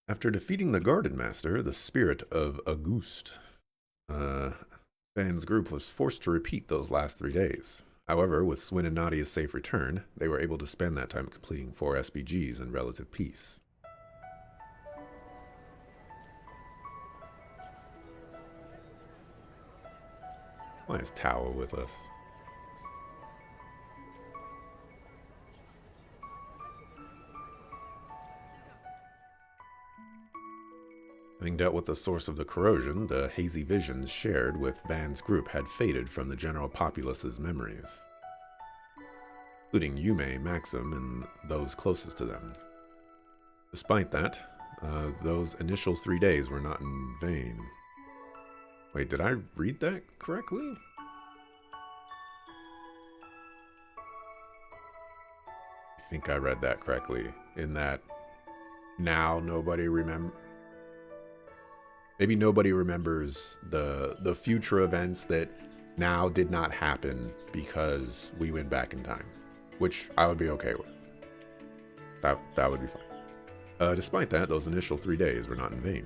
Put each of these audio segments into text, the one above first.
After defeating the Garden Master, the spirit of Auguste, uh, Van's group was forced to repeat those last 3 days. However, with Swin and Nadia's safe return, they were able to spend that time completing 4 SBGs in relative peace. Why is Tower with us? Having dealt with the source of the corrosion, the hazy visions shared with Van's group had faded from the general populace's memories, including Yume, Maxim, and those closest to them. Despite that, those initial 3 days were not in vain. Wait, did I read that correctly? I think I read that correctly, in that now maybe nobody remembers the future events that now did not happen because we went back in time, which I would be okay with. That would be fine. Despite that, those initial 3 days were not in vain.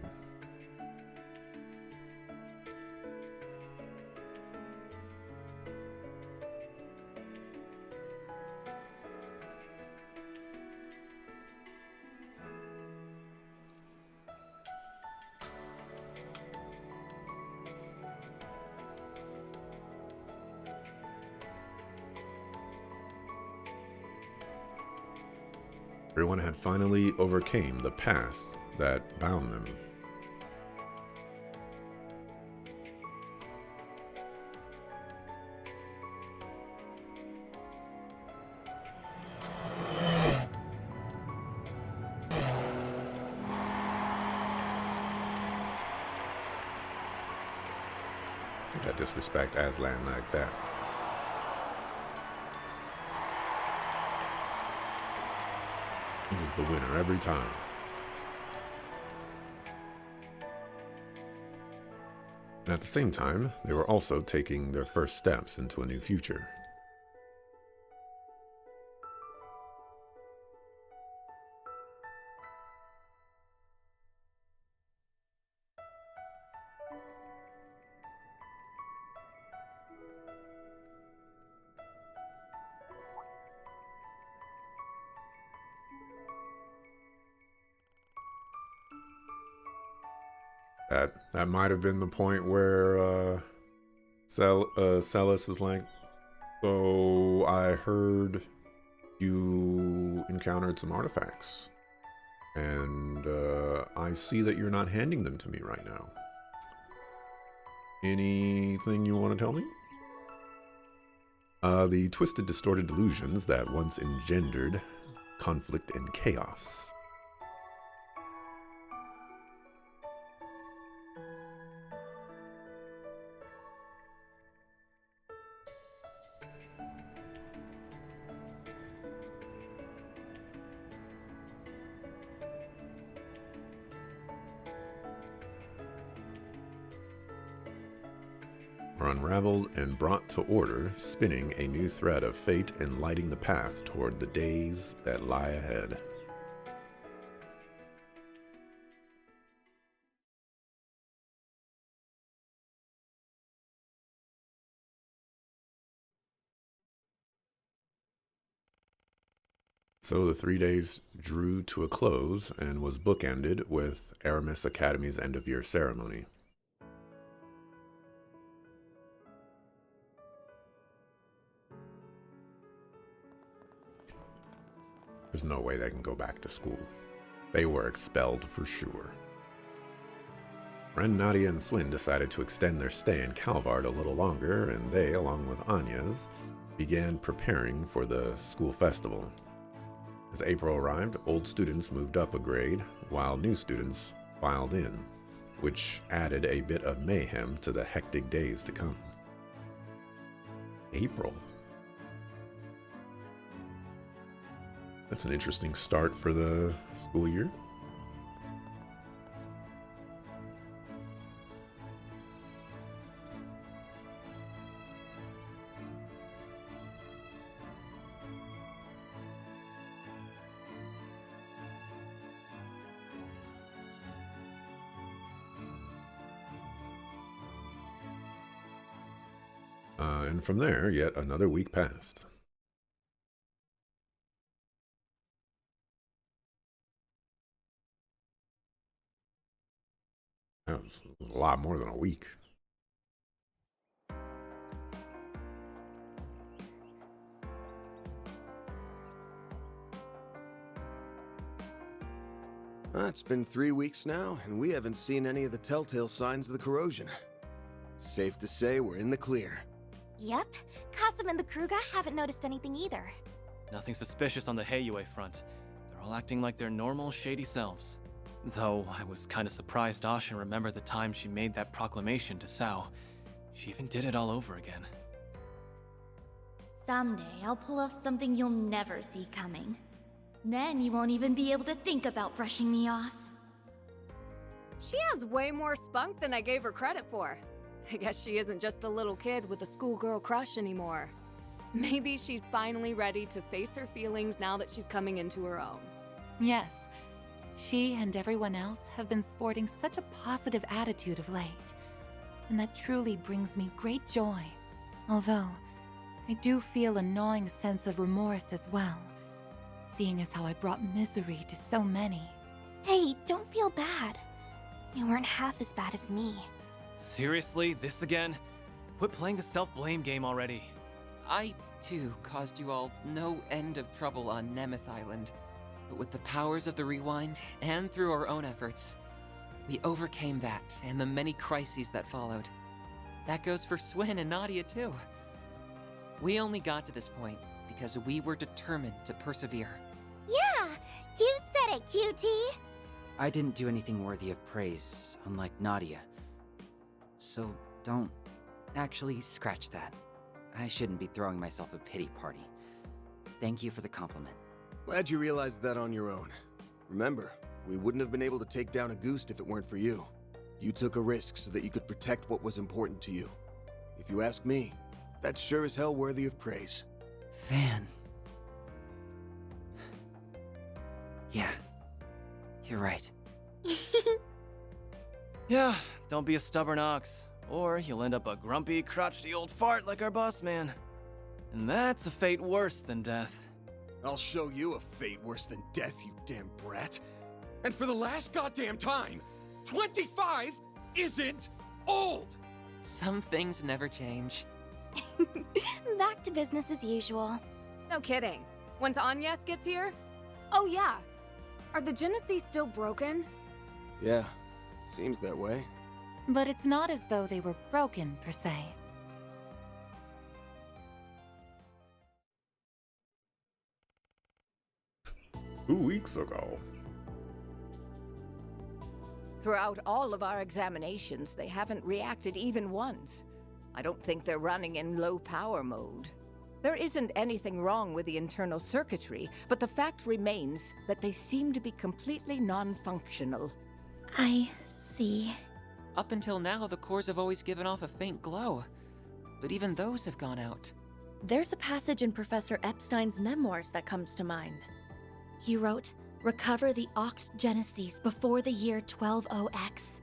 Everyone had finally overcame the past that bound them. You got disrespect Aslan like that. He was the winner every time. And at the same time, they were also taking their first steps into a new future. That might have been the point where Celis is like, so I heard you encountered some artifacts, and I see that you're not handing them to me right now. Anything you want to tell me? The twisted, distorted delusions that once engendered conflict and chaos. Are unraveled and brought to order, spinning a new thread of fate and lighting the path toward the days that lie ahead. So the 3 days drew to a close and was bookended with Aramis Academy's end-of-year ceremony. There's no way they can go back to school. They were expelled for sure. Ren, Nadia, and Swin decided to extend their stay in Calvard a little longer, and they, along with Anya's, began preparing for the school festival. As April arrived, old students moved up a grade, while new students filed in, which added a bit of mayhem to the hectic days to come. April? That's an interesting start for the school year. And from there, yet another week passed. That was a lot more than a week. It's been 3 weeks now, and we haven't seen any of the telltale signs of the corrosion. Safe to say we're in the clear. Yep, Kasim and the Kruga haven't noticed anything either. Nothing suspicious on the Heiyue front. They're all acting like their normal, shady selves. Though, I was kinda surprised Ashin remembered the time she made that proclamation to Sao. She even did it all over again. Someday, I'll pull off something you'll never see coming. Then you won't even be able to think about brushing me off. She has way more spunk than I gave her credit for. I guess she isn't just a little kid with a schoolgirl crush anymore. Maybe she's finally ready to face her feelings now that she's coming into her own. Yes. She and everyone else have been sporting such a positive attitude of late. And that truly brings me great joy. Although, I do feel a gnawing sense of remorse as well, seeing as how I brought misery to so many. Hey, don't feel bad. You weren't half as bad as me. Seriously? This again? Quit playing the self-blame game already. I, too, caused you all no end of trouble on Nemeth Island. But with the powers of the Rewind, and through our own efforts, we overcame that and the many crises that followed. That goes for Swin and Nadia, too. We only got to this point because we were determined to persevere. Yeah, you said it, cutie. I didn't do anything worthy of praise, unlike Nadia. So don't... Actually, scratch that. I shouldn't be throwing myself a pity party. Thank you for the compliment. Glad you realized that on your own. Remember, we wouldn't have been able to take down a Goose if it weren't for you. You took a risk so that you could protect what was important to you. If you ask me, that's sure as hell worthy of praise. Van... Yeah, you're right. Yeah, don't be a stubborn ox, or you'll end up a grumpy, crotchety old fart like our boss man. And that's a fate worse than death. I'll show you a fate worse than death, you damn brat. And for the last goddamn time, 25 isn't old! Some things never change. Back to business as usual. No kidding. Once Agnes gets here? Oh yeah. Are the Genesis still broken? Yeah, seems that way. But it's not as though they were broken, per se. 2 weeks ago. Throughout all of our examinations, they haven't reacted even once. I don't think they're running in low power mode. There isn't anything wrong with the internal circuitry, but the fact remains that they seem to be completely non-functional. I see. Up until now, the cores have always given off a faint glow. But even those have gone out. There's a passage in Professor Epstein's memoirs that comes to mind. He wrote, "Recover the Oct Genesis before the year 120X.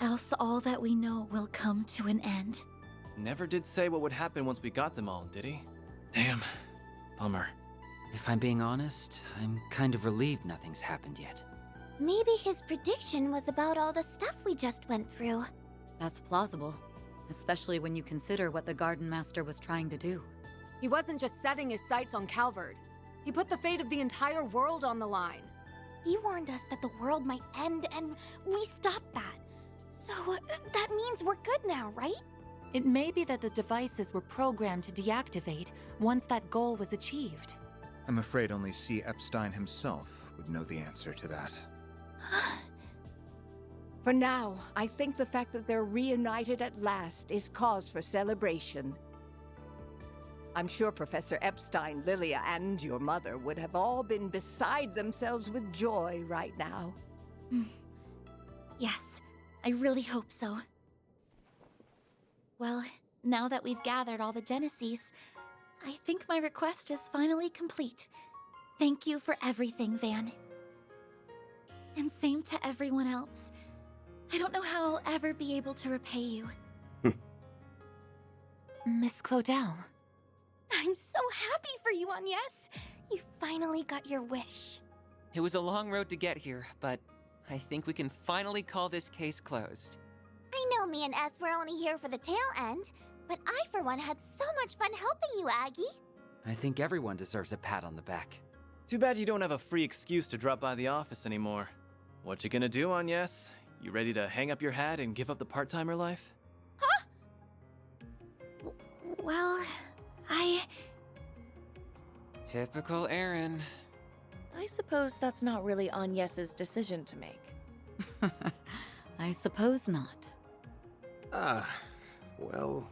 Else all that we know will come to an end." Never did say what would happen once we got them all, did he? Damn. Bummer. If I'm being honest, I'm kind of relieved nothing's happened yet. Maybe his prediction was about all the stuff we just went through. That's plausible, especially when you consider what the Garden Master was trying to do. He wasn't just setting his sights on Calvard. He put the fate of the entire world on the line. He warned us that the world might end, and we stopped that. So, that means we're good now, right? It may be that the devices were programmed to deactivate once that goal was achieved. I'm afraid only C. Epstein himself would know the answer to that. For now, I think the fact that they're reunited at last is cause for celebration. I'm sure Professor Epstein, Lilia, and your mother would have all been beside themselves with joy right now. Yes, I really hope so. Well, now that we've gathered all the Genesis, I think my request is finally complete. Thank you for everything, Van. And same to everyone else. I don't know how I'll ever be able to repay you. Miss Claudel. I'm so happy for you, Agnes. You finally got your wish. It was a long road to get here, but I think we can finally call this case closed. I know me and S were only here for the tail end, but I for one had so much fun helping you, Aggie. I think everyone deserves a pat on the back. Too bad you don't have a free excuse to drop by the office anymore. What you gonna do, Agnes? You ready to hang up your hat and give up the part-timer life? Huh? Well, Typical Aaron. I suppose that's not really Agnes's decision to make. I suppose not. Well,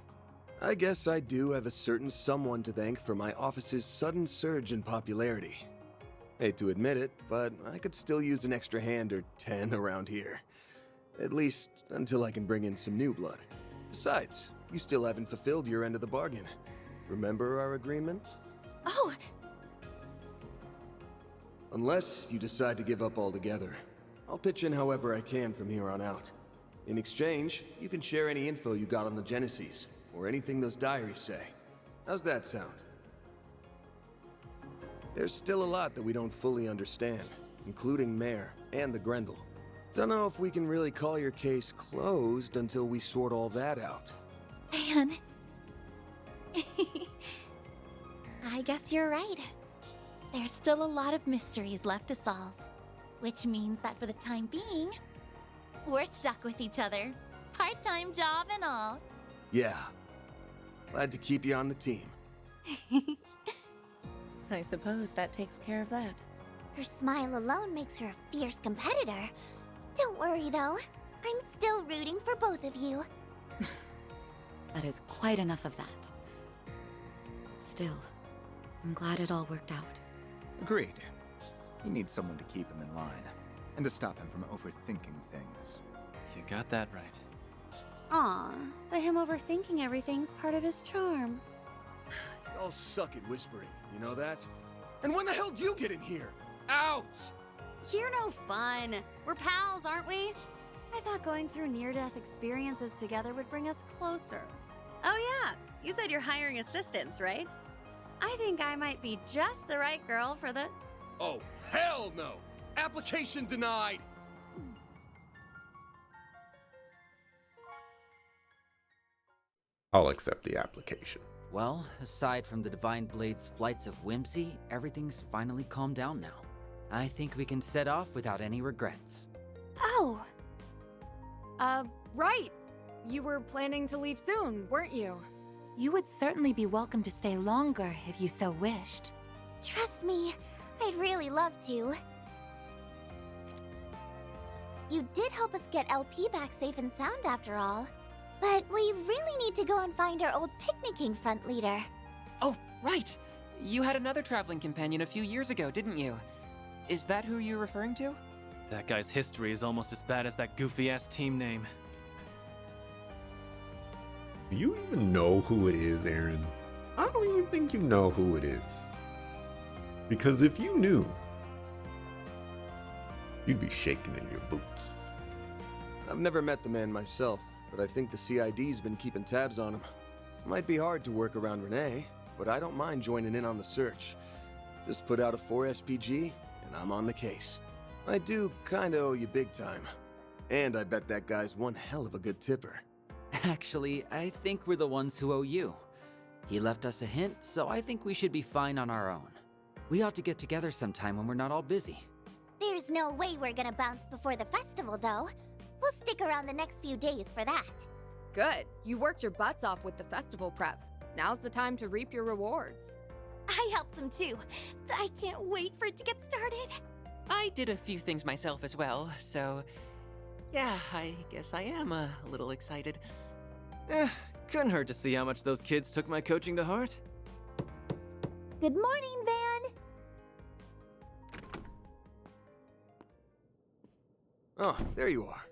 I guess I do have a certain someone to thank for my office's sudden surge in popularity. Hate to admit it, but I could still use an extra hand or 10 around here. At least until I can bring in some new blood. Besides, you still haven't fulfilled your end of the bargain. Remember our agreement? Oh! Unless you decide to give up altogether, I'll pitch in however I can from here on out. In exchange, you can share any info you got on the Genesis, or anything those diaries say. How's that sound? There's still a lot that we don't fully understand, including Mare and the Grendel. Don't know if we can really call your case closed until we sort all that out. Van. I guess you're right. There's still a lot of mysteries left to solve. Which means that for the time being, we're stuck with each other. Part-time job and all. Yeah. Glad to keep you on the team. I suppose that takes care of that. Her smile alone makes her a fierce competitor. Don't worry, though. I'm still rooting for both of you. That is quite enough of that. Still, I'm glad it all worked out. Agreed. He needs someone to keep him in line, and to stop him from overthinking things. You got that right. Aw, but him overthinking everything's part of his charm. Y'all suck at whispering, you know that? And when the hell do you get in here? Out! You're no fun. We're pals, aren't we? I thought going through near-death experiences together would bring us closer. Oh yeah, you said you're hiring assistants, right? I think I might be just the right girl for the... Oh, hell no! Application denied! I'll accept the application. Well, aside from the Divine Blade's flights of whimsy, everything's finally calmed down now. I think we can set off without any regrets. Oh. Right. You were planning to leave soon, weren't you? You would certainly be welcome to stay longer if you so wished. Trust me, I'd really love to. You did help us get LP back safe and sound after all. But we really need to go and find our old picnicking front leader. Oh, right! You had another traveling companion a few years ago, didn't you? Is that who you're referring to? That guy's history is almost as bad as that goofy-ass team name. Do you even know who it is, Aaron? I don't even think you know who it is. Because if you knew, you'd be shaking in your boots. I've never met the man myself, but I think the CID's been keeping tabs on him. Might be hard to work around Renee, but I don't mind joining in on the search. Just put out a 4 SPG, and I'm on the case. I do kinda owe you big time. And I bet that guy's one hell of a good tipper. Actually, I think we're the ones who owe you. He left us a hint, so I think we should be fine on our own. We ought to get together sometime when we're not all busy. There's no way we're gonna bounce before the festival, though. We'll stick around the next few days for that. Good. You worked your butts off with the festival prep. Now's the time to reap your rewards. I helped some too. I can't wait for it to get started. I did a few things myself as well, so... yeah, I guess I am a little excited. Couldn't hurt to see how much those kids took my coaching to heart. Good morning, Van. Oh, there you are.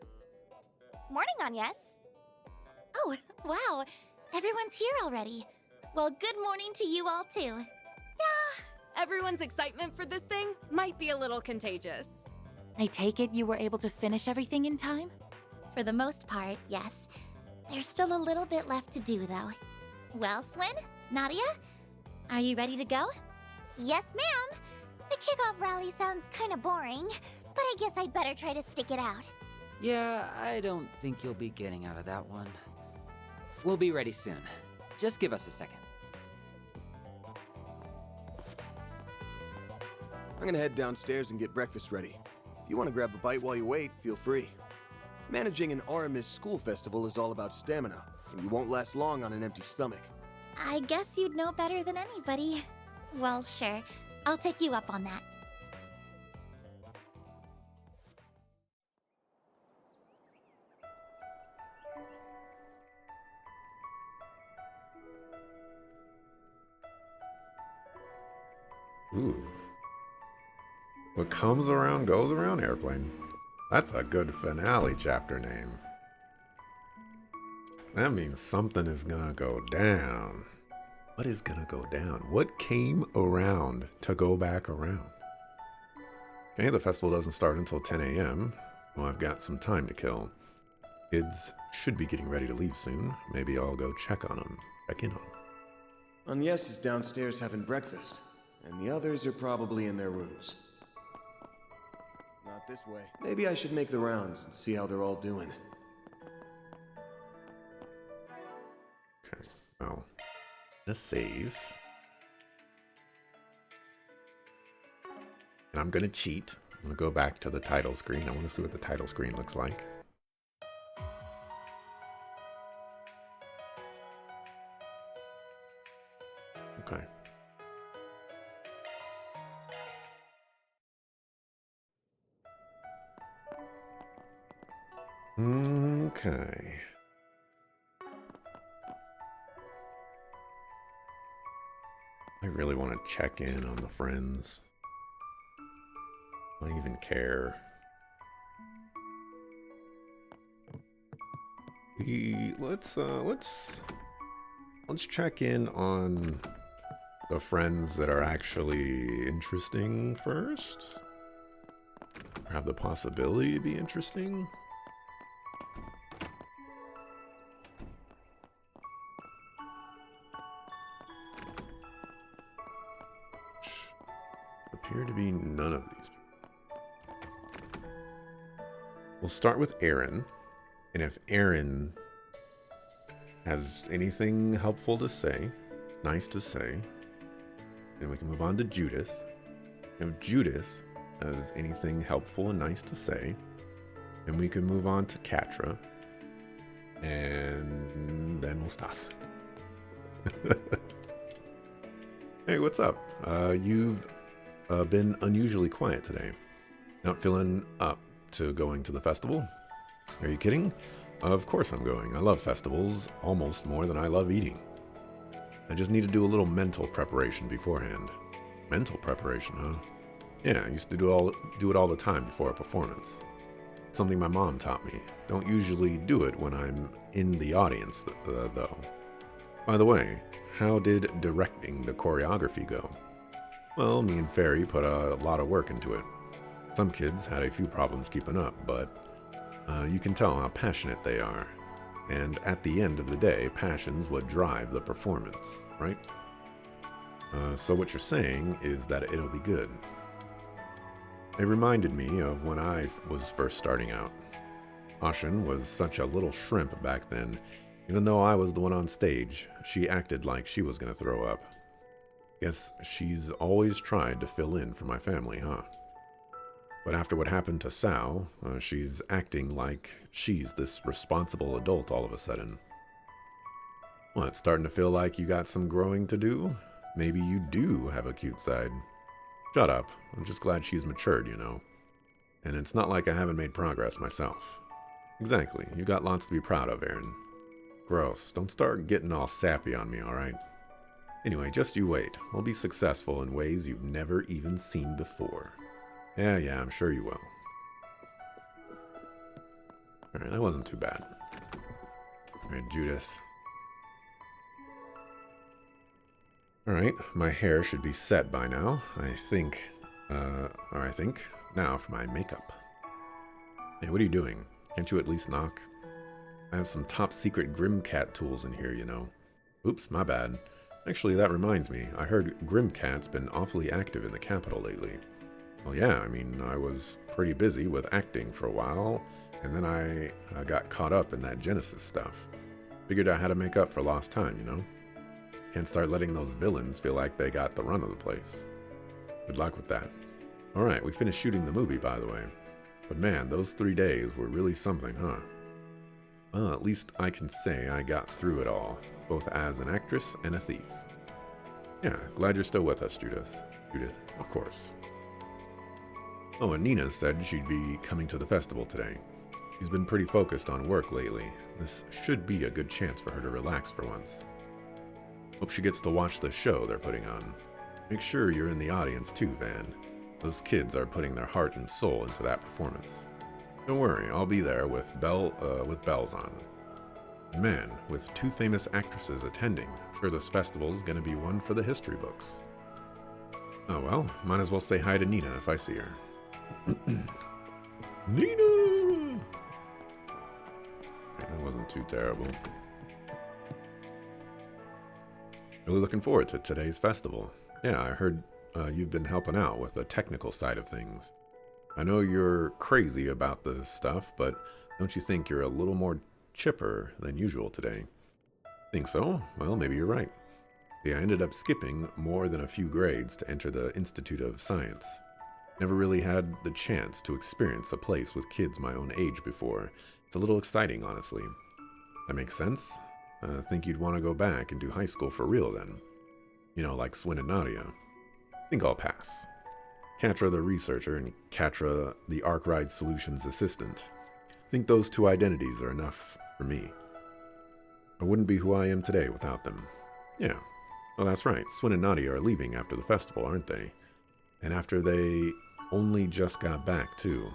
Morning, Agnes. Oh, wow. Everyone's here already. Well, good morning to you all too. Yeah, everyone's excitement for this thing might be a little contagious. I take it you were able to finish everything in time? For the most part, yes. There's still a little bit left to do, though. Well, Swin, Nadia, are you ready to go? Yes, ma'am. The kickoff rally sounds kinda boring, but I guess I'd better try to stick it out. Yeah, I don't think you'll be getting out of that one. We'll be ready soon. Just give us a second. I'm gonna head downstairs and get breakfast ready. If you want to grab a bite while you wait, feel free. Managing an Aramis school festival is all about stamina, and you won't last long on an empty stomach. I guess you'd know better than anybody. Well, sure. I'll take you up on that. Ooh. What comes around goes around, airplane. That's a good finale chapter name. That means something is gonna go down. What is gonna go down? What came around to go back around? Okay, the festival doesn't start until 10 a.m. Well, I've got some time to kill. Kids should be getting ready to leave soon. Maybe I'll go check on them. Check in on them. Agnes is downstairs having breakfast, and the others are probably in their rooms. Not this way. Maybe I should make the rounds and see how they're all doing. Okay, well, a save. And I'm gonna cheat. I'm gonna go back to the title screen. I want to see what the title screen looks like. Okay. Okay. I really want to check in on the friends. I even care. Let's check in on the friends that are actually interesting first. Or have the possibility to be interesting. Appear to be none of these. We'll start with Aaron, and if Aaron has anything helpful to say, nice to say, then we can move on to Judith. If Judith has anything helpful and nice to say, then we can move on to Katra, and then we'll stop. Hey, what's up? You've been unusually quiet today. Not feeling up to going to the festival? Are you kidding? Of course I'm going. I love festivals almost more than I love eating. I just need to do a little mental preparation beforehand. Mental preparation, huh? Yeah, I used to do it all the time before a performance. It's something my mom taught me. Don't usually do it when I'm in the audience, though. By the way, how did directing the choreography go? Well, me and Fairy put a lot of work into it. Some kids had a few problems keeping up, but you can tell how passionate they are. And at the end of the day, passion's what drive the performance, right? So what you're saying is that it'll be good. It reminded me of when I was first starting out. Ashen was such a little shrimp back then. Even though I was the one on stage, she acted like she was going to throw up. Guess she's always tried to fill in for my family, huh? But after what happened to Sal, she's acting like she's this responsible adult all of a sudden. Well, it's starting to feel like you got some growing to do? Maybe you do have a cute side. Shut up. I'm just glad she's matured, you know. And it's not like I haven't made progress myself. Exactly. You got lots to be proud of, Aaron. Gross. Don't start getting all sappy on me, alright? Anyway, just you wait. We'll be successful in ways you've never even seen before. Yeah, I'm sure you will. Alright, that wasn't too bad. Alright, Judith. Alright, my hair should be set by now. I think, now for my makeup. Hey, what are you doing? Can't you at least knock? I have some top secret Grimcat tools in here, you know. Oops, my bad. Actually, that reminds me. I heard Grimcat's been awfully active in the capital lately. Well, yeah, I mean, I was pretty busy with acting for a while, and then I got caught up in that Genesis stuff. Figured I had to make up for lost time, you know? Can't start letting those villains feel like they got the run of the place. Good luck with that. Alright, we finished shooting the movie, by the way. But man, those 3 days were really something, huh? Well, at least I can say I got through it all, both as an actress and a thief. Yeah, glad you're still with us, Judith. Judith, of course. Oh, and Nina said she'd be coming to the festival today. She's been pretty focused on work lately. This should be a good chance for her to relax for once. Hope she gets to watch the show they're putting on. Make sure you're in the audience too, Van. Those kids are putting their heart and soul into that performance. Don't worry, I'll be there with bells on. Man, with 2 famous actresses attending, I'm sure this festival's gonna be one for the history books. Oh well, might as well say hi to Nina if I see her. Nina! That wasn't too terrible. Really looking forward to today's festival. Yeah, I heard you've been helping out with the technical side of things. I know you're crazy about this stuff, but don't you think you're a little more chipper than usual today? Think so? Well, maybe you're right. See, I ended up skipping more than a few grades to enter the Institute of Science. Never really had the chance to experience a place with kids my own age before. It's a little exciting, honestly. That makes sense. I think you'd want to go back and do high school for real then. You know, like Swin and Nadia. Think I'll pass. Katra the researcher and Katra the Arkwright Solutions assistant. Think those 2 identities are enough for me. I wouldn't be who I am today without them. Yeah. Well, that's right. Swin and Nadia are leaving after the festival, aren't they? And after they only just got back, too.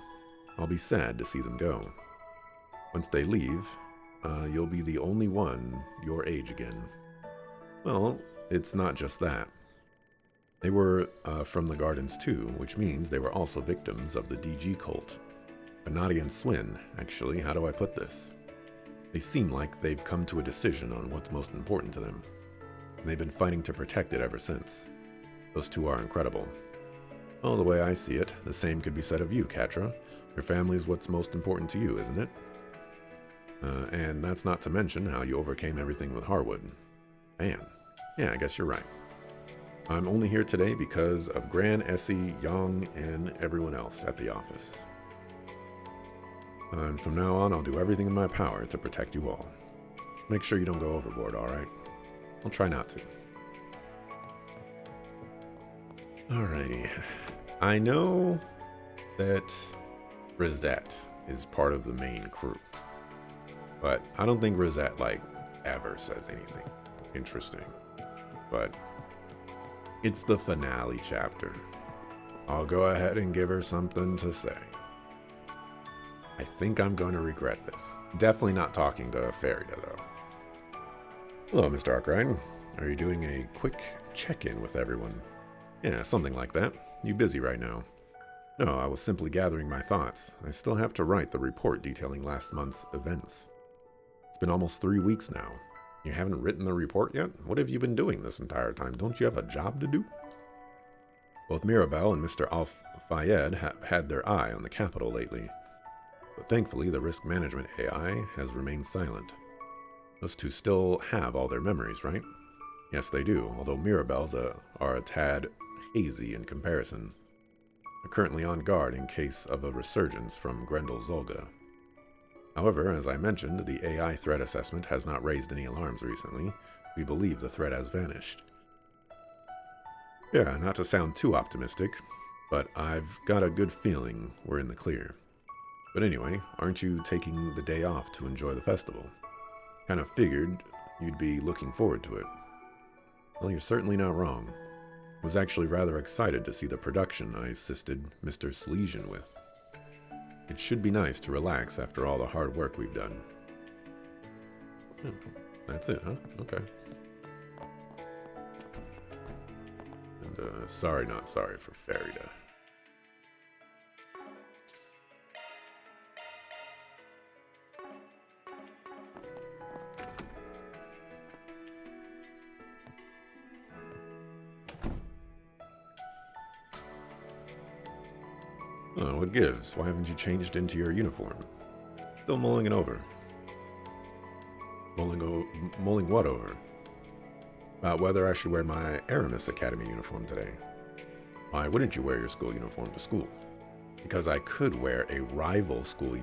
I'll be sad to see them go. Once they leave, you'll be the only one your age again. Well, it's not just that. They were from the Gardens too, which means they were also victims of the DG cult. But Nadia and Swin, actually, how do I put this? They seem like they've come to a decision on what's most important to them. And they've been fighting to protect it ever since. Those 2 are incredible. Well, the way I see it, the same could be said of you, Katra. Your family's what's most important to you, isn't it? And that's not to mention how you overcame everything with Harwood. Man, yeah, I guess you're right. I'm only here today because of Gran, Essie, Young, and everyone else at the office. And from now on, I'll do everything in my power to protect you all. Make sure you don't go overboard, alright? I'll try not to. Alrighty. I know that Rosette is part of the main crew. But I don't think Rosette, ever says anything interesting. But it's the finale chapter. I'll go ahead and give her something to say. I think I'm going to regret this. Definitely not talking to Farida, though. Hello, Mr. Arkwright. Are you doing a quick check-in with everyone? Yeah, something like that. You busy right now? No, I was simply gathering my thoughts. I still have to write the report detailing last month's events. It's been almost 3 weeks now. You haven't written the report yet? What have you been doing this entire time? Don't you have a job to do? Both Mirabelle and Mr. Al-Fayed have had their eye on the capital lately. But thankfully, the risk management AI has remained silent. Those 2 still have all their memories, right? Yes, they do, although Mirabelle's are a tad hazy in comparison. They're currently on guard in case of a resurgence from Grendel Zolga. However, as I mentioned, the AI threat assessment has not raised any alarms recently. We believe the threat has vanished. Yeah, not to sound too optimistic, but I've got a good feeling we're in the clear. But anyway, aren't you taking the day off to enjoy the festival? Kind of figured you'd be looking forward to it. Well, you're certainly not wrong. I was actually rather excited to see the production I assisted Mr. Slesian with. It should be nice to relax after all the hard work we've done. That's it, huh? Okay. And, sorry not sorry for Farida. Oh, what gives? Why haven't you changed into your uniform? Still mulling it over. Mulling what over? About whether I should wear my Aramis Academy uniform today. Why wouldn't you wear your school uniform to school? Because I could wear a rival school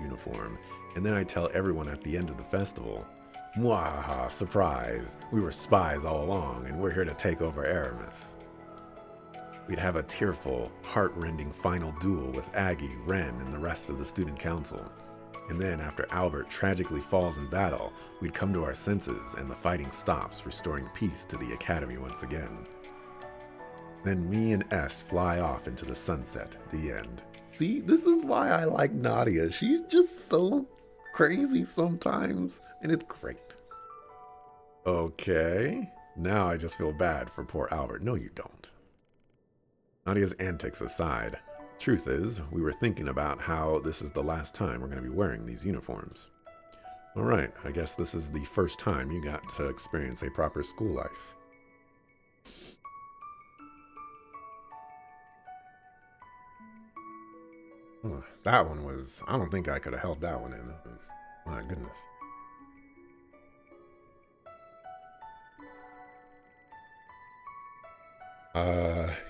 uniform, and then I tell everyone at the end of the festival, "Mwahaha, surprise! We were spies all along, and we're here to take over Aramis." We'd have a tearful, heart-rending final duel with Aggie, Ren, and the rest of the student council. And then, after Albert tragically falls in battle, we'd come to our senses and the fighting stops, restoring peace to the Academy once again. Then me and S fly off into the sunset, the end. See, this is why I like Nadia. She's just so crazy sometimes, and it's great. Okay, now I just feel bad for poor Albert. No, you don't. Nadia's antics aside, truth is, we were thinking about how this is the last time we're going to be wearing these uniforms. All right, I guess this is the first time you got to experience a proper school life. That one was, I don't think I could have held that one in. My goodness.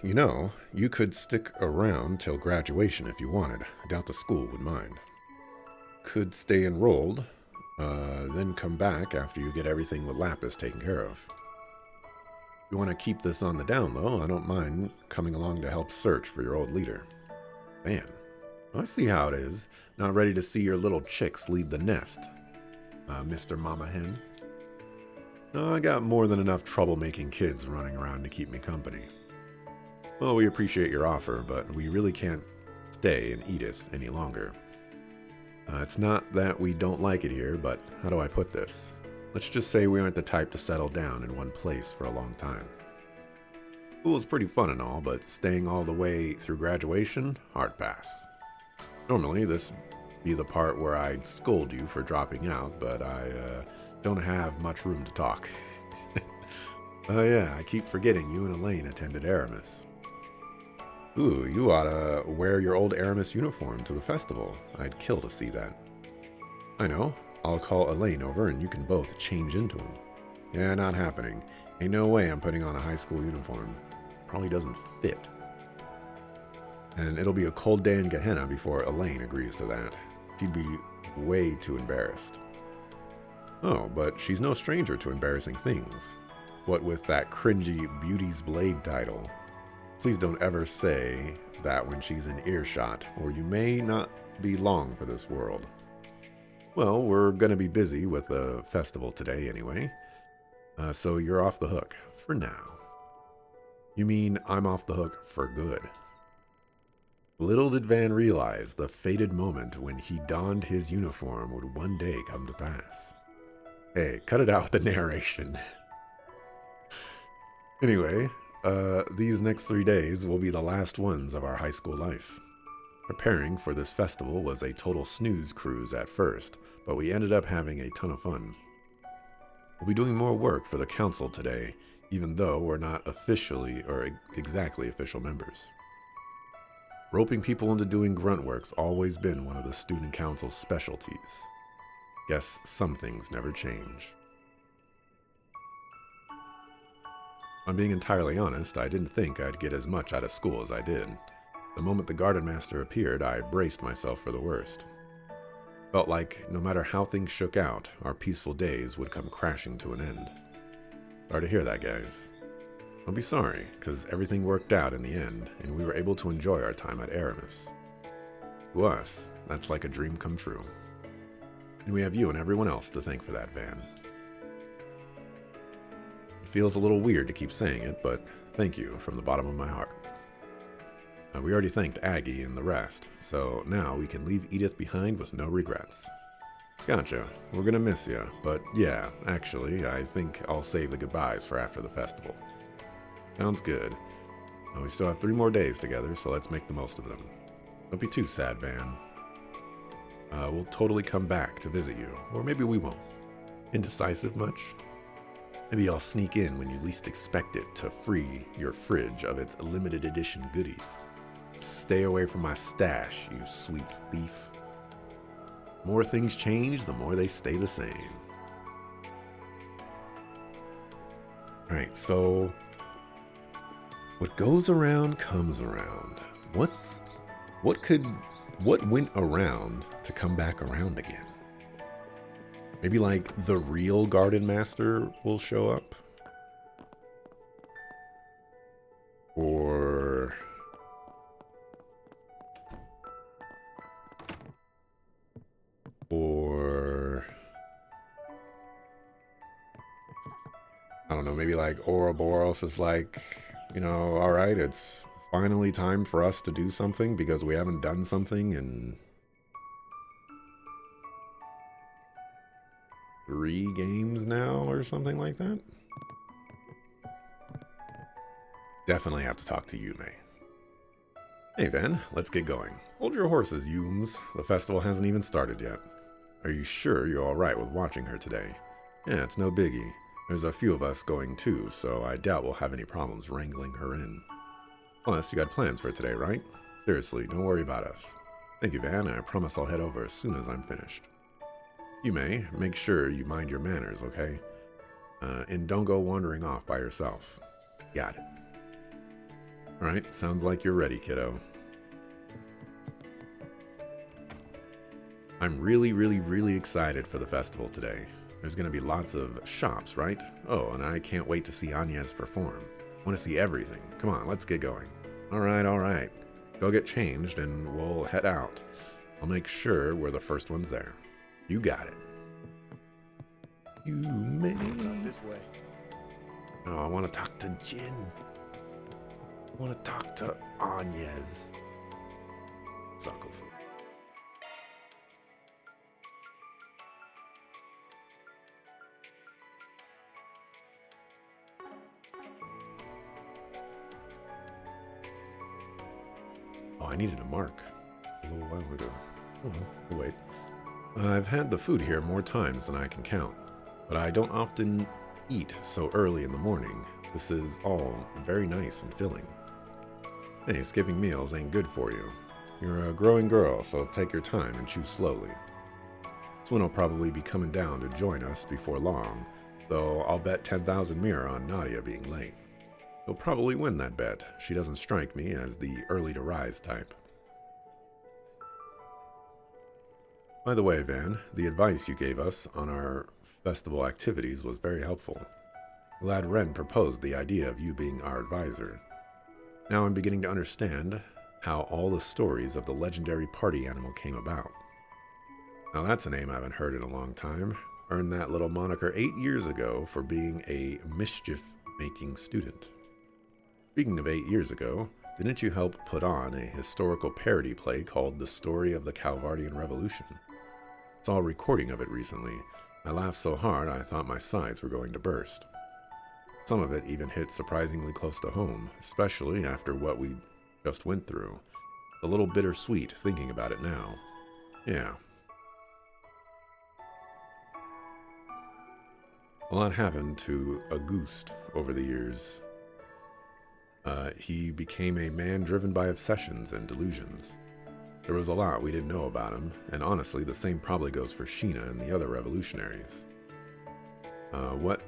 You know, you could stick around till graduation if you wanted. I doubt the school would mind. Could stay enrolled, then come back after you get everything with Lapis taken care of. If you want to keep this on the down low, I don't mind coming along to help search for your old leader. Man, I see how it is. Not ready to see your little chicks leave the nest, Mr. Mama Hen. No, I got more than enough troublemaking kids running around to keep me company. Well, we appreciate your offer, but we really can't stay in Edith any longer. It's not that we don't like it here, but how do I put this? Let's just say we aren't the type to settle down in one place for a long time. School's pretty fun and all, but staying all the way through graduation, hard pass. Normally, this be the part where I'd scold you for dropping out, but I don't have much room to talk. Oh yeah, I keep forgetting you and Elaine attended Aramis. Ooh, you ought to wear your old Aramis uniform to the festival. I'd kill to see that. I know. I'll call Elaine over and you can both change into them. Yeah, not happening. Ain't no way I'm putting on a high school uniform. Probably doesn't fit. And it'll be a cold day in Gehenna before Elaine agrees to that. She'd be way too embarrassed. Oh, but she's no stranger to embarrassing things. What with that cringy Beauty's Blade title. Please don't ever say that when she's in earshot, or you may not be long for this world. Well, we're gonna be busy with the festival today anyway, so you're off the hook for now. You mean I'm off the hook for good? Little did Van realize the fated moment when he donned his uniform would one day come to pass. Hey, cut it out with the narration. Anyway, these next 3 days will be the last ones of our high school life. Preparing for this festival was a total snooze cruise at first, but we ended up having a ton of fun. We'll be doing more work for the council today, even though we're not officially or exactly official members. Roping people into doing grunt work's always been one of the student council's specialties. Guess some things never change. I'm being entirely honest, I didn't think I'd get as much out of school as I did. The moment the garden master appeared, I braced myself for the worst. Felt like no matter how things shook out, our peaceful days would come crashing to an end. Sorry to hear that, guys. Don't be sorry, because everything worked out in the end, and we were able to enjoy our time at Aramis. To us, that's like a dream come true. And we have you and everyone else to thank for that, Van. It feels a little weird to keep saying it, but thank you from the bottom of my heart. We already thanked Aggie and the rest, so now we can leave Edith behind with no regrets. Gotcha. We're gonna miss you, but yeah, actually, I think I'll save the goodbyes for after the festival. Sounds good. We still have 3 more days together, so let's make the most of them. Don't be too sad, Van. We'll totally come back to visit you, or maybe we won't. Indecisive much? Maybe I'll sneak in when you least expect it to free your fridge of its limited edition goodies. Stay away from my stash, you sweet thief. More things change, the more they stay the same. Alright, so what goes around comes around. What went around to come back around again? Maybe like the real Garden Master will show up? Or I don't know, maybe like Ouroboros is like, you know, all right, it's finally time for us to do something because we haven't done something in 3 games now or something like that. Definitely have to talk to Yume. Hey Van, let's get going. Hold your horses, Yumes. The festival hasn't even started yet. Are you sure you're alright with watching her today? Yeah, it's no biggie. There's a few of us going too, so I doubt we'll have any problems wrangling her in. Plus, you got plans for today, right? Seriously, don't worry about us. Thank you, Van. I promise I'll head over as soon as I'm finished. Yume, make sure you mind your manners, okay? And don't go wandering off by yourself. Got it. Alright, sounds like you're ready, kiddo. I'm really excited for the festival today. There's going to be lots of shops, right? Oh, and I can't wait to see Añez perform. I want to see everything. Come on, let's get going. Alright. Go get changed and we'll head out. I'll make sure we're the first ones there. You got it. You may. This way. Oh, I want to talk to Jin. I want to talk to Añez. Sakufu. Oh, I needed a mark a little while ago. Oh, well, wait. I've had the food here more times than I can count, but I don't often eat so early in the morning. This is all very nice and filling. Hey, skipping meals ain't good for you. You're a growing girl, so take your time and chew slowly. Swin will probably be coming down to join us before long, though I'll bet 10,000 mira on Nadia being late. He'll probably win that bet. She doesn't strike me as the early to rise type. By the way, Van, the advice you gave us on our festival activities was very helpful. Glad Ren proposed the idea of you being our advisor. Now I'm beginning to understand how all the stories of the legendary party animal came about. Now that's a name I haven't heard in a long time. Earned that little moniker 8 years ago for being a mischief-making student. Speaking of 8 years ago, didn't you help put on a historical parody play called The Story of the Calvardian Revolution? Saw a recording of it recently. I laughed so hard I thought my sides were going to burst. Some of it even hit surprisingly close to home, especially after what we just went through. A little bittersweet thinking about it now. Yeah. A lot happened to Auguste over the years. He became a man driven by obsessions and delusions. There was a lot we didn't know about him, and honestly, the same probably goes for Sheena and the other revolutionaries. What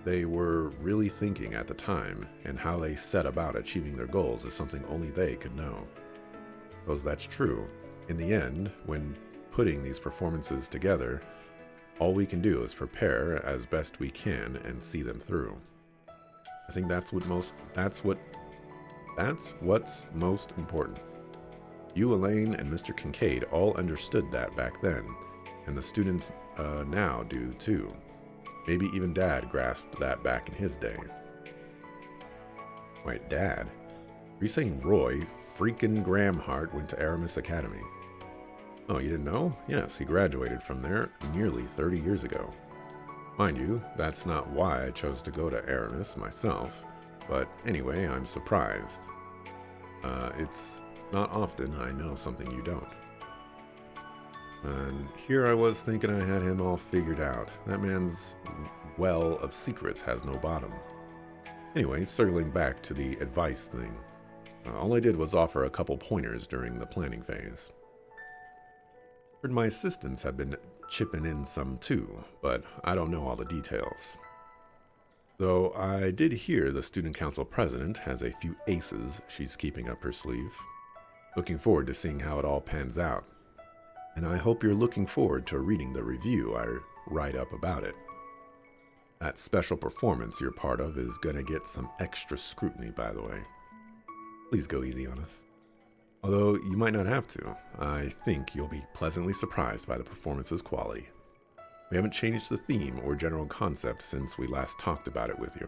they were really thinking at the time, and how they set about achieving their goals is something only they could know. Because that's true. In the end, when putting these performances together, all we can do is prepare as best we can and see them through. I think that's what's most important. You, Elaine, and Mr. Kincaid all understood that back then, and the students now do too. Maybe even Dad grasped that back in his day. Wait, Dad? Are you saying Roy freaking Gramhart went to Aramis Academy? Oh, you didn't know? Yes, he graduated from there nearly 30 years ago. Mind you, that's not why I chose to go to Aramis myself, but anyway, I'm surprised. It's not often I know something you don't. And here I was thinking I had him all figured out. That man's well of secrets has no bottom. Anyway, circling back to the advice thing. All I did was offer a couple pointers during the planning phase. Heard my assistants have been chipping in some too, but I don't know all the details. Though I did hear the student council president has a few aces she's keeping up her sleeve. Looking forward to seeing how it all pans out. And I hope you're looking forward to reading the review I write up about it. That special performance you're part of is gonna get some extra scrutiny, by the way. Please go easy on us. Although you might not have to, I think you'll be pleasantly surprised by the performance's quality. We haven't changed the theme or general concept since we last talked about it with you.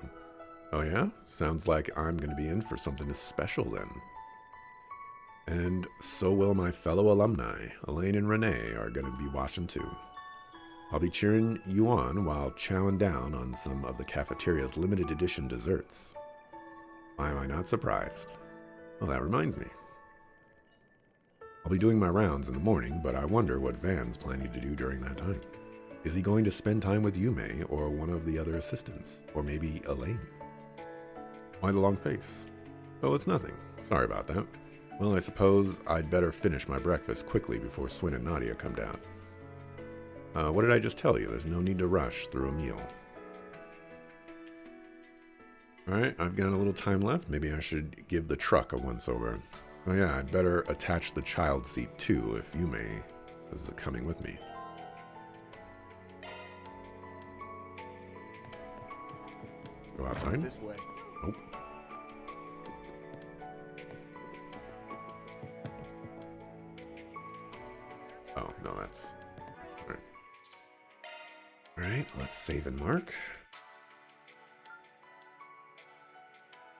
Oh yeah? Sounds like I'm going to be in for something special then. And so will my fellow alumni, Elaine and Renee, are going to be watching too. I'll be cheering you on while chowing down on some of the cafeteria's limited edition desserts. Why am I not surprised? Well, that reminds me. I'll be doing my rounds in the morning, but I wonder what Van's planning to do during that time. Is he going to spend time with Yume or one of the other assistants? Or maybe Elaine? Why the long face? Oh, it's nothing. Sorry about that. Well, I suppose I'd better finish my breakfast quickly before Swin and Nadia come down. What did I just tell you? There's no need to rush through a meal. Alright, I've got a little time left. Maybe I should give the truck a once-over. Oh yeah, I'd better attach the child seat too if Yume is coming with me. Go outside? This way. Nope. Oh, no, that's... Alright. Alright, let's save and mark.